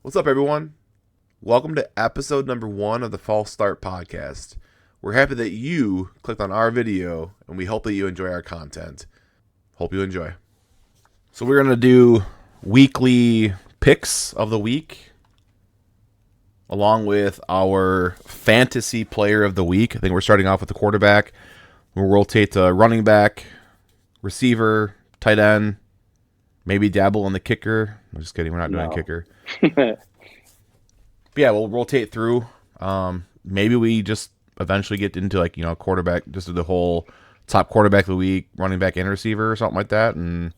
What's up, everyone? Welcome to episode number 1 of the False Start podcast. We're happy that you clicked on our video, and we hope that you enjoy our content. Hope you enjoy. So we're going to do weekly picks of the week, along with our fantasy player of the week. I think we're starting off with the quarterback. We'll rotate to running back, receiver, tight end, maybe dabble on the kicker. I'm just kidding. We're not doing kicker. But yeah, we'll rotate through. Maybe we just eventually get into quarterback, just the whole top quarterback of the week, running back and receiver or something like that, and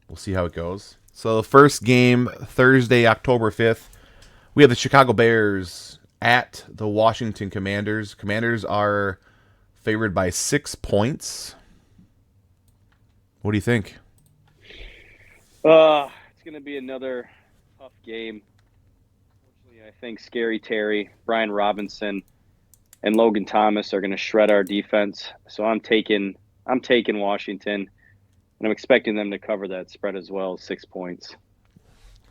we'll see how it goes. So the first game, Thursday, October 5th, we have the Chicago Bears at the Washington Commanders. Commanders are favored by 6 points. What do you think? It's going to be another tough game. Unfortunately, I think Scary Terry, Brian Robinson, and Logan Thomas are going to shred our defense. So I'm taking Washington, and I'm expecting them to cover that spread as well, 6 points.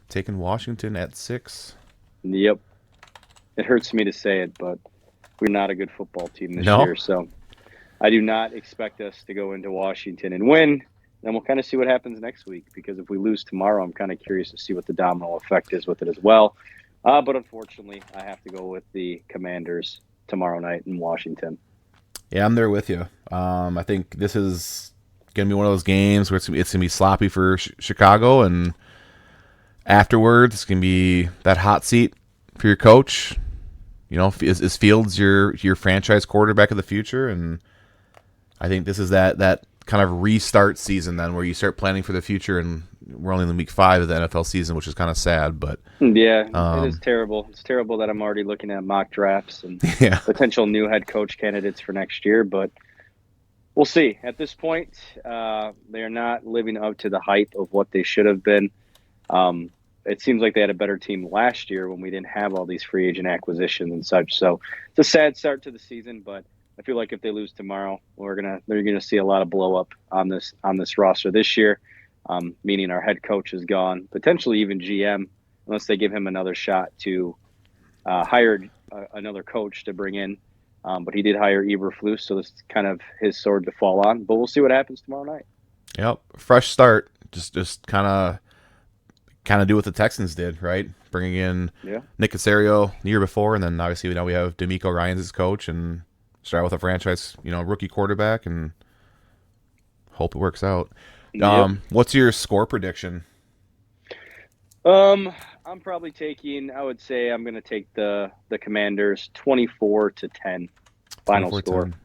Taking Washington at 6? Yep. It hurts me to say it, but we're not a good football team this year. So I do not expect us to go into Washington and win. Then we'll kind of see what happens next week, because if we lose tomorrow, I'm kind of curious to see what the domino effect is with it as well. But unfortunately, I have to go with the Commanders tomorrow night in Washington. Yeah, I'm there with you. I think this is going to be one of those games where it's going to be sloppy for Chicago, and afterwards, it's going to be that hot seat for your coach. You know, is Fields your franchise quarterback of the future? And I think this is that kind of restart season then, where you start planning for the future, and we're only in week 5 of the NFL season, which is kind of sad. But yeah, it is terrible. It's terrible that I'm already looking at mock drafts and potential new head coach candidates for next year. But we'll see. At this point, they are not living up to the hype of what they should have been. It seems like they had a better team last year when we didn't have all these free agent acquisitions and such. So it's a sad start to the season, but I feel like if they lose tomorrow, they're gonna see a lot of blow up on this roster this year. Meaning our head coach is gone, potentially even GM, unless they give him another shot to hire another coach to bring in. But he did hire Eberflus, so this is kind of his sword to fall on. But we'll see what happens tomorrow night. Yep, fresh start. Just kind of do what the Texans did, right? Bringing in Nick Caserio the year before, and then obviously now we have DeMeco Ryans as coach, and start with a franchise, rookie quarterback, and hope it works out. What's your score prediction? I'm probably I would say I'm going to take the Commanders 24-10 final score. 10.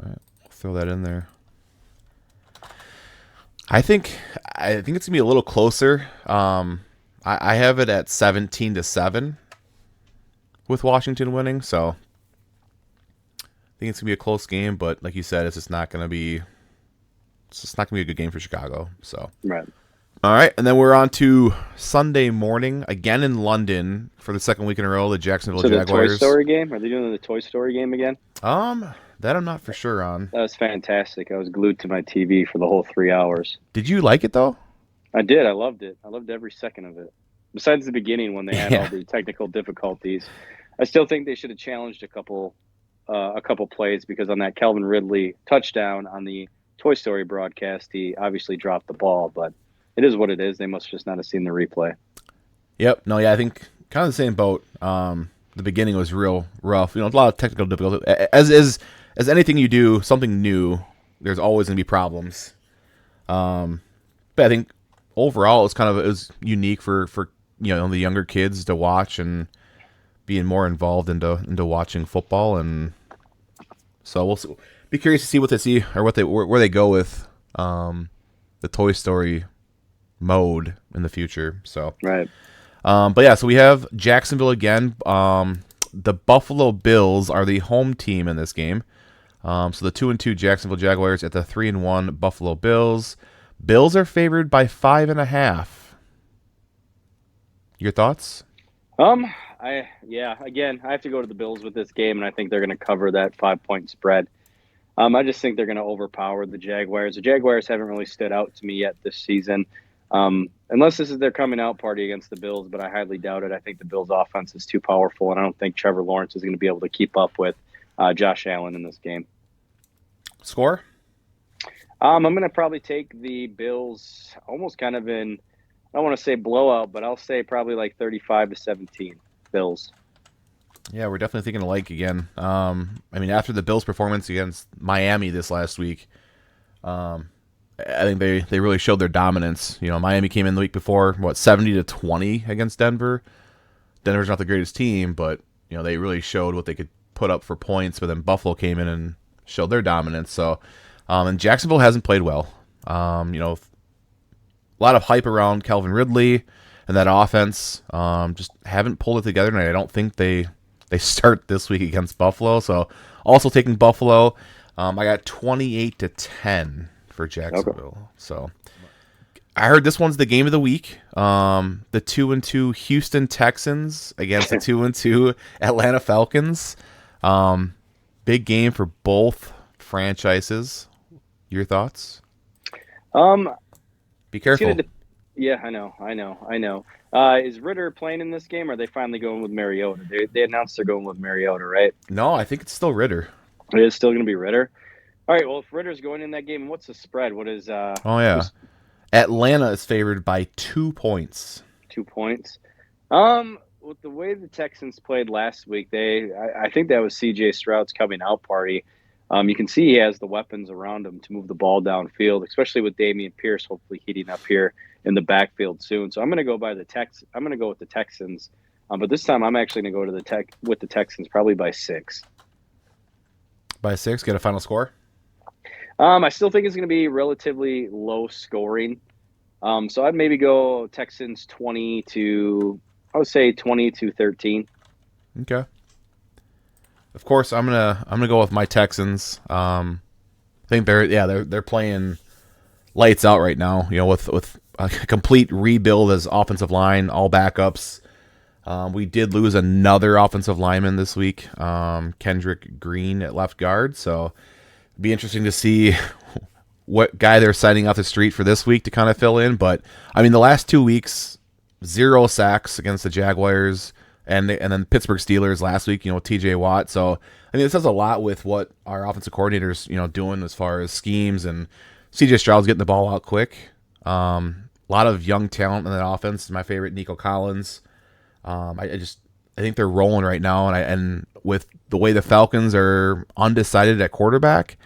All right, I'll throw that in there. I think it's going to be a little closer. I have it at 17-7 with Washington winning, so I think it's going to be a close game, but like you said, it's just not going to be a good game for Chicago. So right. All right, and then we're on to Sunday morning, again in London for the second week in a row, the Jacksonville Jaguars. So the Toy Story game? Are they doing the Toy Story game again? That I'm not for sure on. That was fantastic. I was glued to my TV for the whole 3 hours. Did you like it, though? I did. I loved it. I loved every second of it. Besides the beginning when they had all the technical difficulties. I still think they should have challenged a couple plays, because on that Calvin Ridley touchdown on the Toy Story broadcast, he obviously dropped the ball, but it is what it is. They must just not have seen the replay. Yep. No, yeah, I think kind of the same boat. The beginning was real rough. A lot of technical difficulty. As anything you do, something new, there's always going to be problems. But I think overall it was unique for the younger kids to watch and being more involved into watching football, and so we'll be curious to see what they see or where they go with the Toy Story mode in the future. So right. But yeah, so we have Jacksonville again. The Buffalo Bills are the home team in this game. So the 2-2 Jacksonville Jaguars at the 3-1 Buffalo Bills. Bills are favored by 5.5. Your thoughts? I have to go to the Bills with this game, and I think they're going to cover that 5-point spread. I just think they're going to overpower the Jaguars. The Jaguars haven't really stood out to me yet this season. Unless this is their coming out party against the Bills, but I highly doubt it. I think the Bills' offense is too powerful, and I don't think Trevor Lawrence is going to be able to keep up with Josh Allen in this game. Score? I'm going to probably take the Bills almost kind of in, I don't want to say blowout, but I'll say probably like 35-17 Bills. Yeah, we're definitely thinking alike again. After the Bills' performance against Miami this last week, I think they really showed their dominance. Miami came in the week before, 70-20 against Denver. Denver's not the greatest team, but they really showed what they could put up for points. But then Buffalo came in and showed their dominance. So, and Jacksonville hasn't played well. A lot of hype around Calvin Ridley and that offense. Just haven't pulled it together, and I don't think they start this week against Buffalo. So, also taking Buffalo. I got 28-10 for Jacksonville. Okay. So I heard this one's the game of the week. The 2-2 Houston Texans against the 2-2 Atlanta Falcons. Big game for both franchises. Your thoughts? Be careful. Yeah, I know. Is Ritter playing in this game, or are they finally going with Mariota? They announced they're going with Mariota, right? No, I think it's still Ritter. It is still going to be Ritter? All right, well, if Ritter's going in that game, what's the spread? What is Atlanta is favored by 2 points. 2 points. With the way the Texans played last week, I think that was C.J. Stroud's coming out party. You can see he has the weapons around him to move the ball downfield, especially with Dameon Pierce hopefully heating up here in the backfield soon. So I'm going to go with the Texans, but this time I'm actually going to go with the Texans probably by 6. By 6, get a final score. I still think it's going to be relatively low scoring. So I'd maybe go Texans 20-13. Okay. Of course, I'm gonna go with my Texans. I think they're playing lights out right now. With a complete rebuild as offensive line, all backups. We did lose another offensive lineman this week, Kendrick Green at left guard. So it'd be interesting to see what guy they're signing off the street for this week to kind of fill in. But the last 2 weeks, 0 sacks against the Jaguars and then Pittsburgh Steelers last week. T.J. Watt. So this has a lot with what our offensive coordinators doing as far as schemes, and C.J. Stroud's getting the ball out quick. A lot of young talent in that offense. My favorite, Nico Collins. I think they're rolling right now, and with the way the Falcons are undecided at quarterback,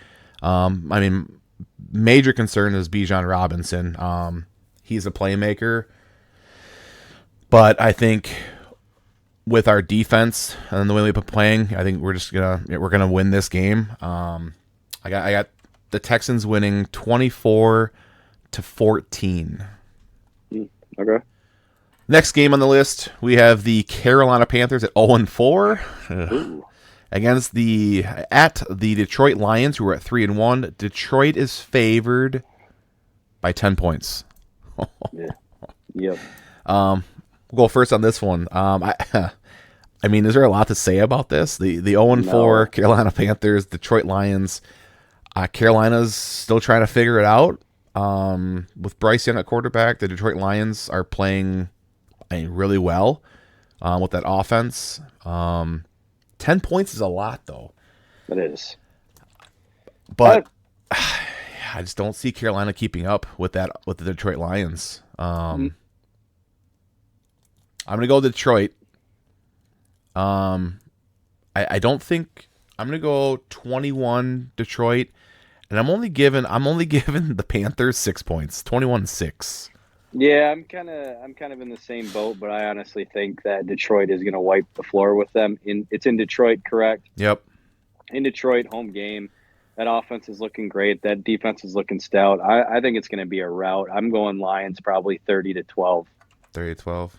major concern is Bijan Robinson. He's a playmaker, but I think with our defense and the way we've been playing, I think we're gonna win this game. I got the Texans winning 24-14. Okay. Next game on the list, we have the Carolina Panthers at 0-4 against the Detroit Lions, who are at 3-1. Detroit is favored by 10 points. Yeah. Yep. We'll go first on this one. Is there a lot to say about this? The 0-4 Carolina Panthers, Detroit Lions. Carolina's still trying to figure it out. With Bryce Young at quarterback, the Detroit Lions are playing really well with that offense. 10 points is a lot, though. It is. But I just don't see Carolina keeping up with the Detroit Lions. I'm going to go Detroit. I don't think I'm going to go 21 Detroit, and I'm only giving the Panthers 6 points, 21-6. Yeah, I'm kind of in the same boat, but I honestly think that Detroit is going to wipe the floor with them. It's in Detroit, correct? Yep. In Detroit, home game. That offense is looking great. That defense is looking stout. I think it's going to be a rout. I'm going Lions probably 30-12. 30-12.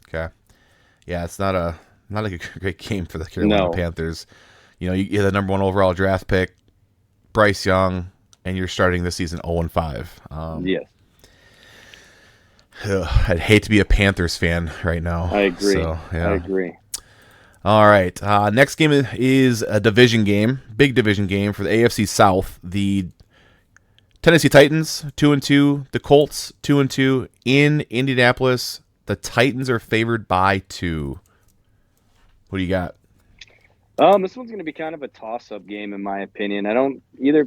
Okay. Yeah, it's not a great game for the Carolina Panthers. You get the number 1 overall draft pick, Bryce Young, and you're starting the season 0-5. Yes. I'd hate to be a Panthers fan right now. I agree. So, yeah. I agree. All right. Next game is a division game, big division game for the AFC South. The Tennessee Titans 2-2. The Colts 2-2 in Indianapolis. The Titans are favored by 2. What do you got? This one's going to be kind of a toss-up game, in my opinion.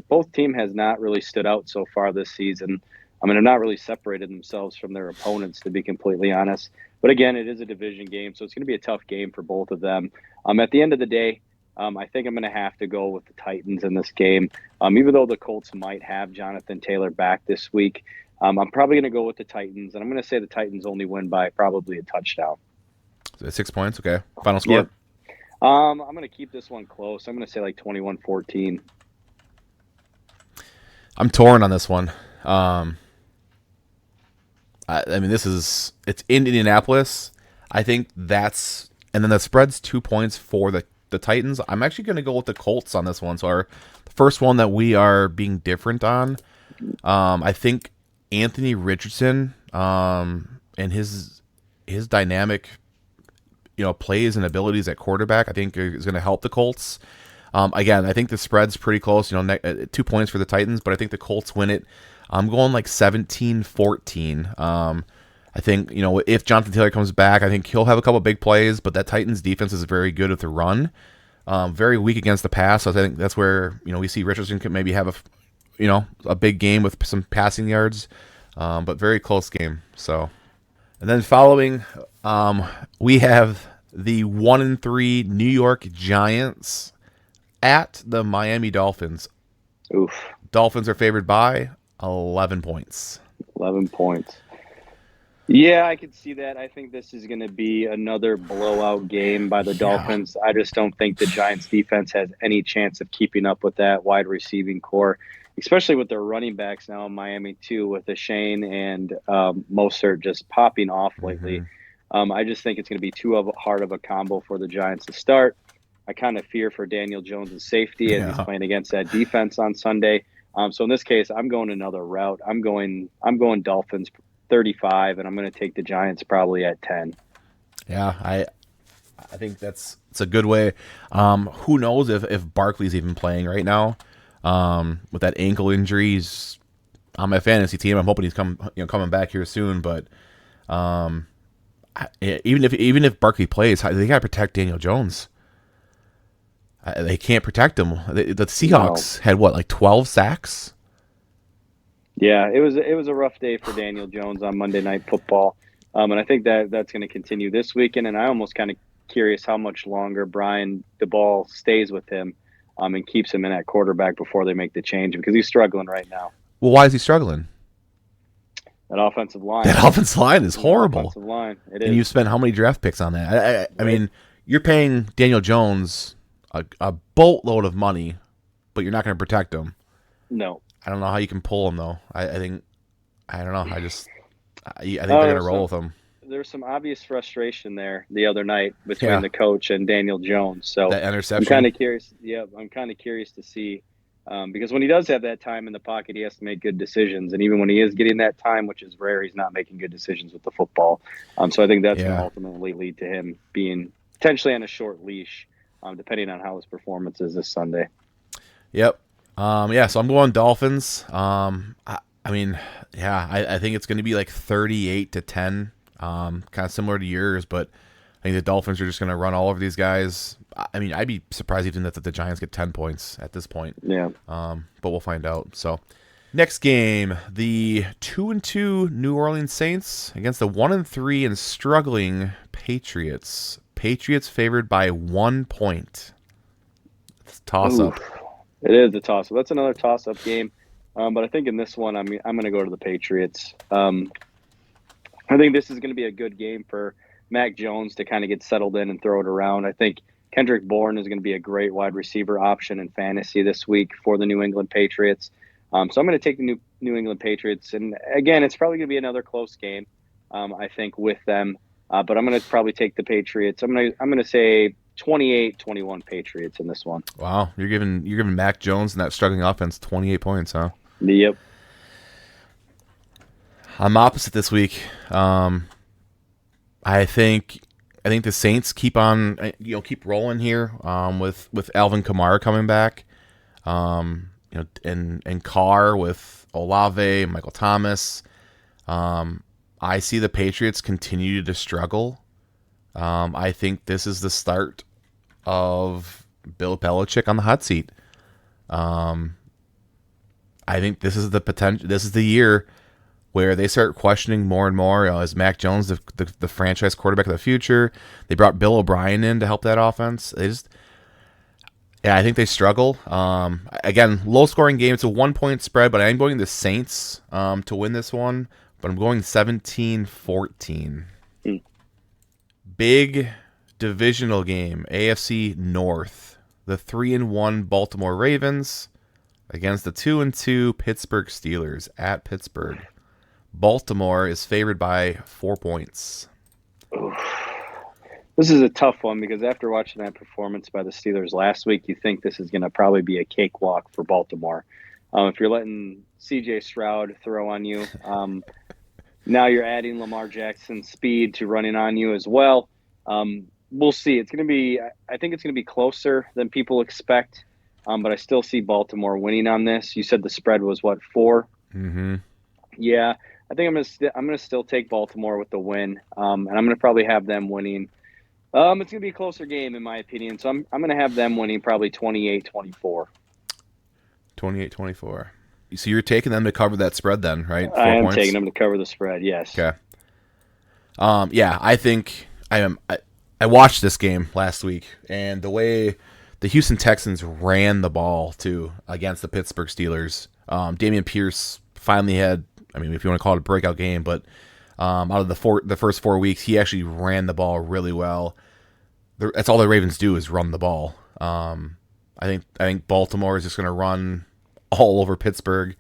Both team has not really stood out so far this season. I mean, they're not really separated themselves from their opponents, to be completely honest. But again, it is a division game, so it's going to be a tough game for both of them. At the end of the day, I think I'm going to have to go with the Titans in this game. Even though the Colts might have Jonathan Taylor back this week, I'm probably going to go with the Titans, and I'm going to say the Titans only win by probably a touchdown. 6 points, okay. Final score? Yep. I'm going to keep this one close. I'm going to say like 21-14. I'm torn on this one. I mean, it's in Indianapolis. I think and then the spread's 2 points for the Titans. I'm actually going to go with the Colts on this one. So the first one that we are being different on, I think Anthony Richardson and his dynamic, plays and abilities at quarterback, I think is going to help the Colts. Again, I think the spread's pretty close, 2 points for the Titans, but I think the Colts win it. I'm going like 17-14. I think, if Jonathan Taylor comes back, I think he'll have a couple big plays, but that Titans defense is very good with the run. Very weak against the pass. So I think that's where, we see Richardson could maybe have a big game with some passing yards, but very close game. So, and then following, we have the 1-3 New York Giants at the Miami Dolphins. Oof. Dolphins are favored by 11 points. 11 points. Yeah, I could see that. I think this is going to be another blowout game by the Dolphins. I just don't think the Giants defense has any chance of keeping up with that wide receiving core, especially with their running backs now in Miami too, with the Shane and Mostert just popping off lately. Mm-hmm. I just think it's going to be too hard of a combo for the Giants to start. I kind of fear for Daniel Jones' safety as he's playing against that defense on Sunday. So in this case, I'm going another route. I'm going Dolphins 35, and I'm going to take the Giants probably at 10. Yeah, I think it's a good way. Who knows if Barkley's even playing right now with that ankle injury? He's on my fantasy team. I'm hoping he's coming back here soon. But even if Barkley plays, they got to protect Daniel Jones. They can't protect him. The Seahawks had 12 sacks. Yeah, it was a rough day for Daniel Jones on Monday Night Football, and I think that's going to continue this weekend. And I almost kind of curious how much longer Brian DeBall stays with him, and keeps him in at quarterback before they make the change, because he's struggling right now. Well, why is he struggling? That offensive line. That offensive line is horrible. Offensive line. It is. And you spent how many draft picks on that? I mean, you're paying Daniel Jones a boatload of money, but you're not going to protect him. No. I don't know how you can pull him though. I don't know. I think they're going to roll with him. There's some obvious frustration there the other night between the coach and Daniel Jones. So that interception. I'm kind of curious. Yeah, I'm kind of curious to see because when he does have that time in the pocket, he has to make good decisions. And even when he is getting that time, which is rare, he's not making good decisions with the football. So I think that's going to ultimately lead to him being potentially on a short leash, depending on how his performance is this Sunday. Yep. So I'm going Dolphins. I think it's going to be like 38-10, kind of similar to yours, but I think the Dolphins are just going to run all over these guys. I mean, I'd be surprised even that the Giants get 10 points at this point. Yeah. But we'll find out. So next game, the 2-2 New Orleans Saints against the 1-3 and struggling Patriots. Patriots favored by 1 point. It's a toss-up. It is a toss-up. That's another toss-up game. But I think in this one, I'm going to go to the Patriots. I think this is going to be a good game for Mac Jones to kind of get settled in and throw it around. I think Kendrick Bourne is going to be a great wide receiver option in fantasy this week for the New England Patriots. So I'm going to take the New England Patriots. And, again, it's probably going to be another close game, I think, with them. But I'm going to probably take the Patriots. I'm going to say 28-21 Patriots in this one. Wow, you're giving Mac Jones and that struggling offense 28 points, huh? Yep. I'm opposite this week. I think the Saints keep rolling here with Alvin Kamara coming back. and Carr with Olave, Michael Thomas. I see the Patriots continue to struggle. I think this is the start of Bill Belichick on the hot seat. I think this is the potential. This is the year where they start questioning more and more. Is Mac Jones the franchise quarterback of the future? They brought Bill O'Brien in to help that offense. I think they struggle. Again, low scoring game. It's a 1-point spread, but I'm going the Saints to win this one. But I'm going 17-14. Big divisional game, AFC North. The 3-1 Baltimore Ravens against the 2-2 Pittsburgh Steelers at Pittsburgh. Baltimore is favored by 4 points. This is a tough one because after watching that performance by the Steelers last week, you think this is going to probably be a cakewalk for Baltimore. If you're letting C.J. Stroud throw on you, now you're adding Lamar Jackson's speed to running on you as well. We'll see. I think it's going to be closer than people expect, but I still see Baltimore winning on this. You said the spread was, 4? Mm-hmm. Yeah, I think I'm gonna still take Baltimore with the win, and I'm gonna probably have them winning. It's gonna be a closer game in my opinion, so I'm gonna have them winning probably 28-24. 28-24. So you're taking them to cover that spread then, right? 4 I am points? taking them to cover the spread. Yes. Okay. Yeah, I think I am. I watched this game last week, and the way the Houston Texans ran the ball too against the Pittsburgh Steelers. Dameon Pierce finally had. I mean, if you want to call it a breakout game, but out of the first 4 weeks, he actually ran the ball really well. That's all the Ravens do is run the ball. I think Baltimore is just going to run all over Pittsburgh.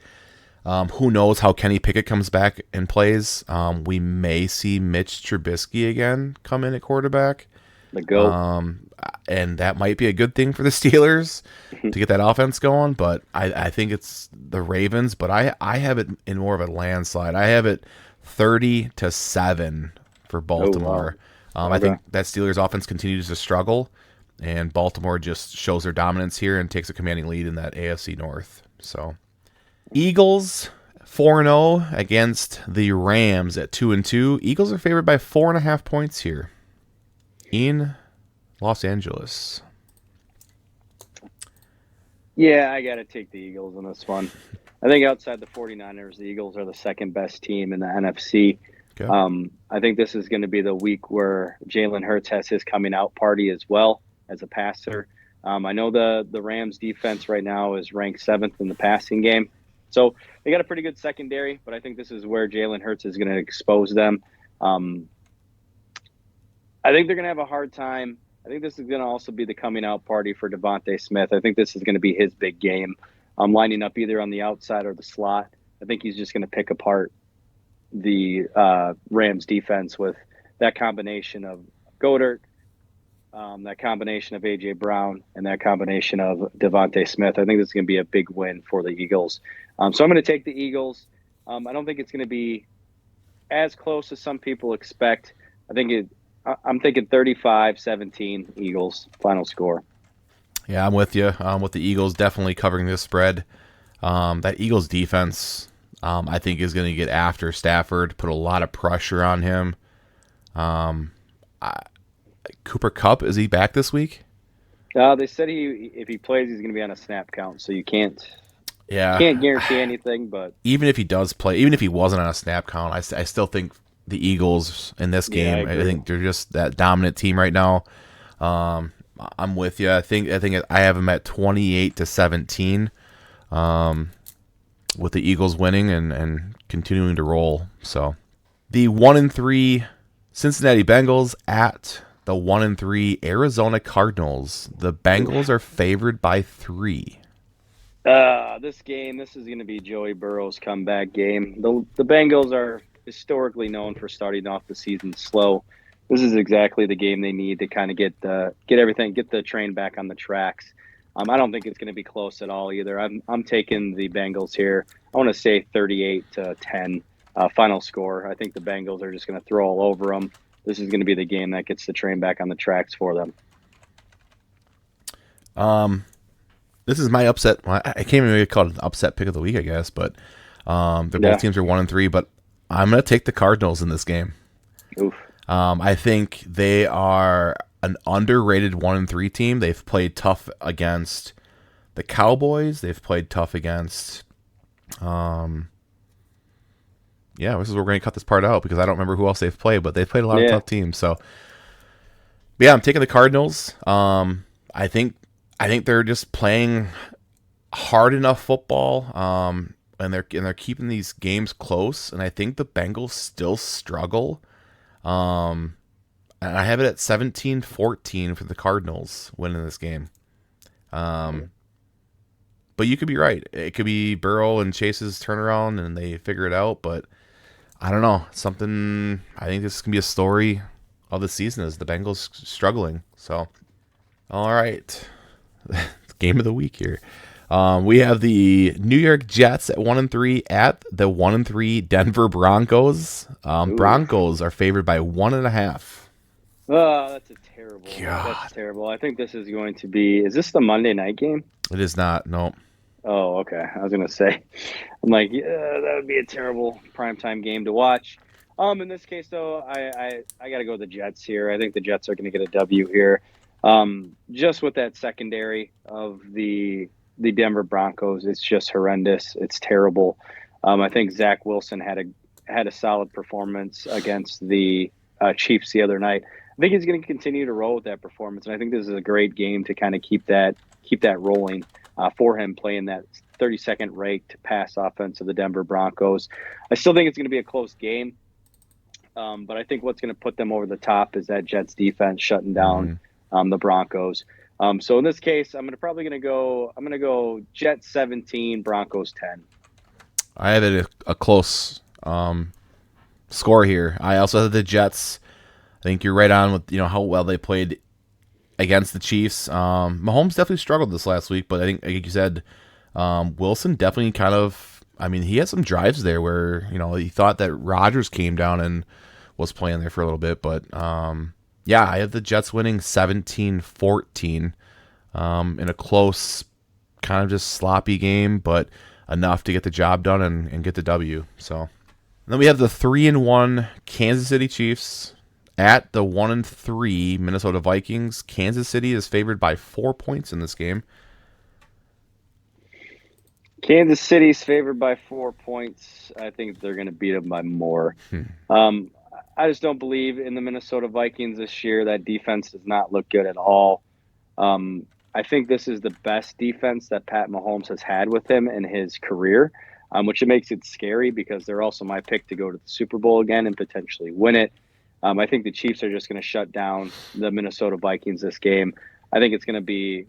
Who knows how Kenny Pickett comes back and plays? We may see Mitch Trubisky again come in at quarterback. The GOAT. And that might be a good thing for the Steelers to get that offense going. But I think it's the Ravens. But I have it in more of a landslide. I have it 30-7 for Baltimore. Oh, wow. I think that Steelers offense continues to struggle, and Baltimore just shows their dominance here and takes a commanding lead in that AFC North. So, Eagles 4-0 against the Rams at 2-2. Eagles are favored by 4.5 points here in Los Angeles. Yeah, I got to take the Eagles in this one. I think outside the 49ers, the Eagles are the second best team in the NFC. Okay. I think this is going to be the week where Jalen Hurts has his coming out party as well as a passer. I know the Rams defense right now is ranked 7th in the passing game. So they got a pretty good secondary, but I think this is where Jalen Hurts is going to expose them. I think they're going to have a hard time. I think this is going to also be the coming out party for Devontae Smith. I think this is going to be his big game. Lining up either on the outside or the slot. I think he's just going to pick apart the Rams defense with that combination of Goddard, that combination of A.J. Brown, and that combination of Devontae Smith. I think this is going to be a big win for the Eagles. So I'm going to take the Eagles. I don't think it's going to be as close as some people expect. I'm thinking 35-17 Eagles final score. Yeah, I'm with you. With the Eagles definitely covering this spread. That Eagles defense, I think, is going to get after Stafford, put a lot of pressure on him. Cooper Kupp, is he back this week? They said if he plays, he's going to be on a snap count, so you can't guarantee anything. But even if he does play, even if he wasn't on a snap count, I still think the Eagles in this game, I think they're just that dominant team right now. I'm with you. I think I have them at 28-17, with the Eagles winning and continuing to roll. So the 1-3 Cincinnati Bengals at the 1-3 Arizona Cardinals. The Bengals are favored by 3. This is going to be Joey Burrow's comeback game. The Bengals are historically known for starting off the season slow. This is exactly the game they need to kind of get the train back on the tracks. I don't think it's going to be close at all either. I'm taking the Bengals here. I want to say 38-10 final score. I think the Bengals are just going to throw all over them. This is going to be the game that gets the train back on the tracks for them. this is my upset. Well, I can't even really call it an upset pick of the week, I guess, but both teams are 1-3, but I'm going to take the Cardinals in this game. Oof. I think they are an underrated 1-3 team. They've played tough against the Cowboys. They've played tough against, this is where we're going to cut this part out because I don't remember who else they've played, but they've played a lot of tough teams. So, yeah, I'm taking the Cardinals. I think they're just playing hard enough football, and they're keeping these games close. And I think the Bengals still struggle. And I have it at 17-14 for the Cardinals winning this game. But you could be right. It could be Burrow and Chase's turnaround and they figure it out. But I don't know. I think this can be a story of the season is the Bengals struggling. So, all right. Game of the week here. We have the New York Jets at 1-3 at the 1-3 Denver Broncos. Broncos are favored by 1.5. Oh, that's terrible. I think this is going to be. Is this the Monday night game? It is not. No. Oh, okay. I was gonna say. I'm like, yeah, that would be a terrible primetime game to watch. In this case, though, I got to go with the Jets here. I think the Jets are going to get a W here. Just with that secondary of the Denver Broncos, it's just horrendous. It's terrible. I think Zach Wilson had a solid performance against the Chiefs the other night. I think he's going to continue to roll with that performance, and I think this is a great game to kind of keep that rolling for him, playing that 32nd ranked pass offense of the Denver Broncos. I still think it's going to be a close game, but I think what's going to put them over the top is that Jets defense shutting down the Broncos. So in this case, I'm going to go Jets 17, Broncos 10. I have it a close score here. I also have the Jets. I think you're right on with how well they played against the Chiefs. Mahomes definitely struggled this last week, but I think, like you said, Wilson definitely he had some drives there where he thought that Rodgers came down and was playing there for a little bit, but I have the Jets winning 17-14 in a close, kind of just sloppy game, but enough to get the job done and get the W. So, and then we have the 3-1 Kansas City Chiefs at the 1-3 Minnesota Vikings. Kansas City is favored by 4 points in this game. Kansas City's favored by 4 points. I think they're going to beat them by more. I just don't believe in the Minnesota Vikings this year. That defense does not look good at all. I think this is the best defense that Pat Mahomes has had with him in his career, which makes it scary because they're also my pick to go to the Super Bowl again and potentially win it. I think the Chiefs are just going to shut down the Minnesota Vikings this game. I think it's going to be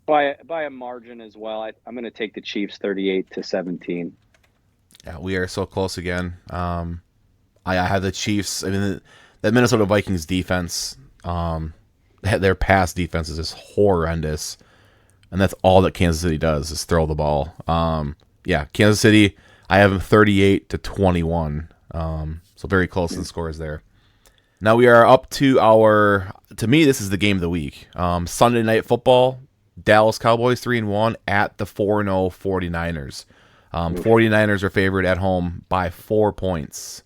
by a margin as well. I'm going to take the Chiefs 38-17. Yeah, we are so close again. I have the Chiefs. I mean, the Minnesota Vikings defense, their pass defense is just horrendous, and that's all that Kansas City does is throw the ball. Kansas City, I have them 38-21. So very close to the scores there. Now we are up to me, this is the game of the week. Sunday Night Football, Dallas Cowboys 3-1 at the 4-0 49ers. 49ers are favored at home by 4 points.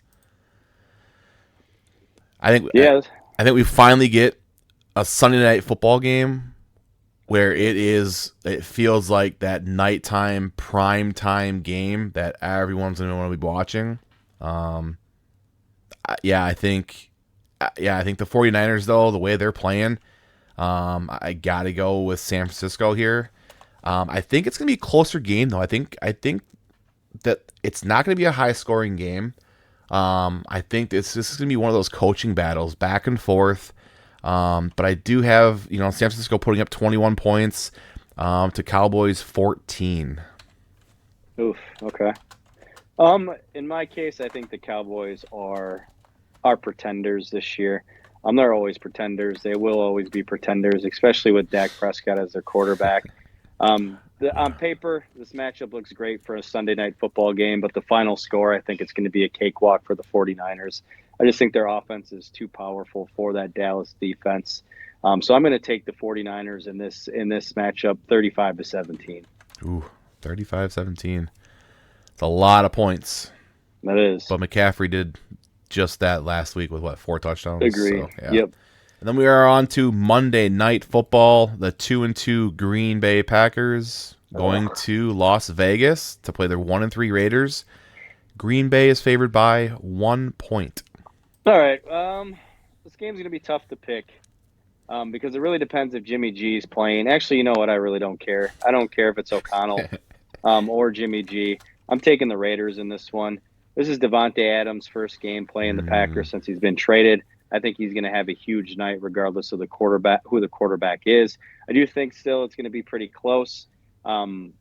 I think we finally get a Sunday Night Football game where it feels like that nighttime, prime time game that everyone's going to want to be watching. I think the 49ers, though, the way they're playing, I got to go with San Francisco here. I think it's going to be a closer game, though. I think that it's not going to be a high-scoring game. I think this is going to be one of those coaching battles, back and forth. But I do have, San Francisco putting up 21 points to Cowboys 14. Oof, okay. In my case, I think the Cowboys are pretenders this year. They're always pretenders. They will always be pretenders, especially with Dak Prescott as their quarterback. On paper, this matchup looks great for a Sunday Night Football game, but the final score, I think it's going to be a cakewalk for the 49ers. I just think their offense is too powerful for that Dallas defense. So I'm going to take the 49ers in this matchup, 35-17. Ooh, 35-17. It's a lot of points. That is. But McCaffrey did just that last week with 4 touchdowns? Agree. So, yeah. Yep. And then we are on to Monday Night Football. The 2-2 Green Bay Packers going to Las Vegas to play their 1-3 Raiders. Green Bay is favored by 1 point. All right. This game's going to be tough to pick because it really depends if Jimmy G is playing. Actually, you know what? I really don't care. I don't care if it's O'Connell or Jimmy G. I'm taking the Raiders in this one. This is Devontae Adams' first game playing the Packers since he's been traded. I think he's going to have a huge night regardless of who the quarterback is. I do think still it's going to be pretty close. But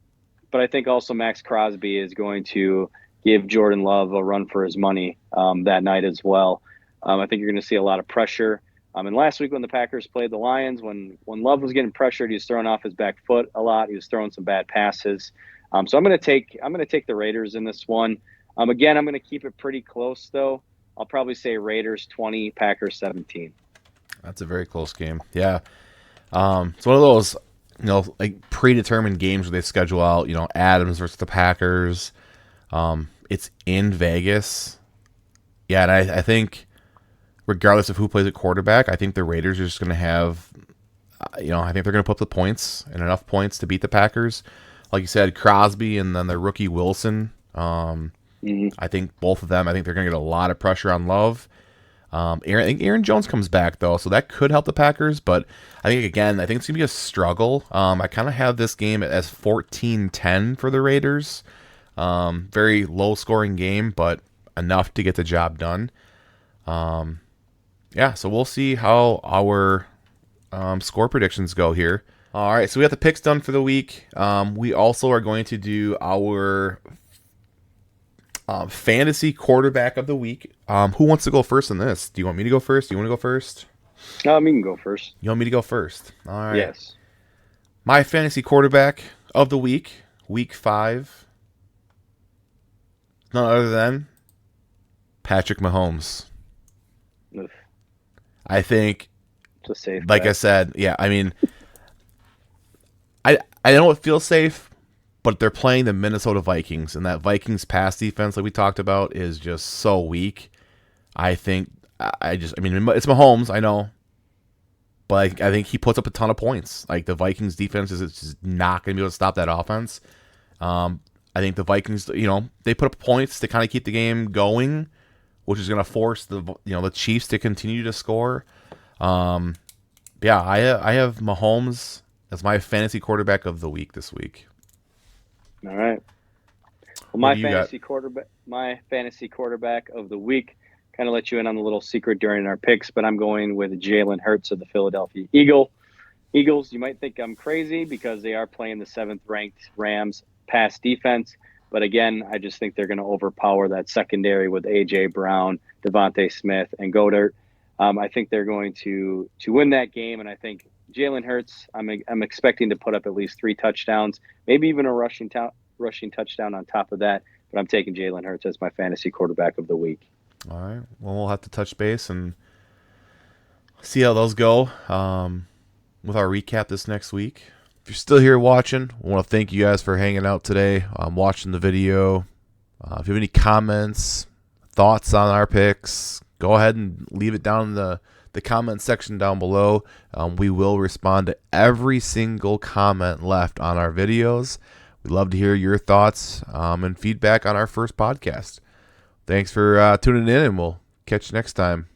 I think also Max Crosby is going to give Jordan Love a run for his money that night as well. I think you're going to see a lot of pressure. And last week when the Packers played the Lions, when Love was getting pressured, he was throwing off his back foot a lot. He was throwing some bad passes. So I'm going to take the Raiders in this one. Again, I'm going to keep it pretty close though. I'll probably say Raiders 20, Packers 17. That's a very close game. Yeah. It's one of those, like predetermined games where they schedule out, Adams versus the Packers. It's in Vegas. Yeah, and I think regardless of who plays at quarterback, I think the Raiders are just going to have, I think they're going to put up the points and enough points to beat the Packers. Like you said, Crosby and then the rookie Wilson. I think both of them, they're going to get a lot of pressure on Love. I think Aaron Jones comes back, though, so that could help the Packers. But I think it's going to be a struggle. I kind of have this game as 14-10 for the Raiders. Very low-scoring game, but enough to get the job done. So we'll see how our score predictions go here. All right, so we got the picks done for the week. We also are going to do our fantasy quarterback of the week. Who wants to go first in this? Do you want me to go first? Do you want to go first? You can go first. You want me to go first? All right. Yes. My fantasy quarterback of the week, week 5, none other than Patrick Mahomes. Oof. I think, it's a safe like bet. I said, yeah, I don't feel safe, but they're playing the Minnesota Vikings, and that Vikings pass defense, like we talked about, is just so weak. I think it's Mahomes, I know, but I think he puts up a ton of points. Like the Vikings defense is just not going to be able to stop that offense. I think the Vikings, they put up points to kind of keep the game going, which is going to force the Chiefs to continue to score. I have Mahomes as my fantasy quarterback of the week this week. All right. Well, my fantasy quarterback of the week, kind of let you in on a little secret during our picks, but I'm going with Jalen Hurts of the Philadelphia Eagles. You might think I'm crazy because they are playing the 7th-ranked Rams pass defense, but again, I just think they're going to overpower that secondary with A.J. Brown, Devontae Smith, and Goddard. I think they're going to win that game, and I think Jalen Hurts, I'm expecting to put up at least 3 touchdowns, maybe even a rushing touchdown on top of that. But I'm taking Jalen Hurts as my fantasy quarterback of the week. All right. Well, we'll have to touch base and see how those go with our recap this next week. If you're still here watching, I want to thank you guys for hanging out today, watching the video. If you have any comments, thoughts on our picks, go ahead and leave it down in the comment section down below. We will respond to every single comment left on our videos. We'd love to hear your thoughts and feedback on our first podcast. Thanks for tuning in, and we'll catch you next time.